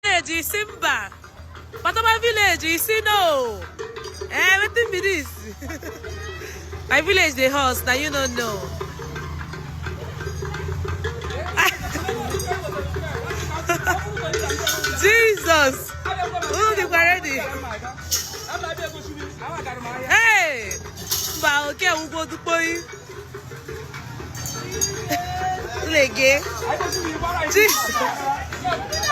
Village Simba. But my village is no. Everything be this. My village the horse, now you don't know. Jesus. Oh, they were ready. Hey! But okay, we'll go to boy. Jesus.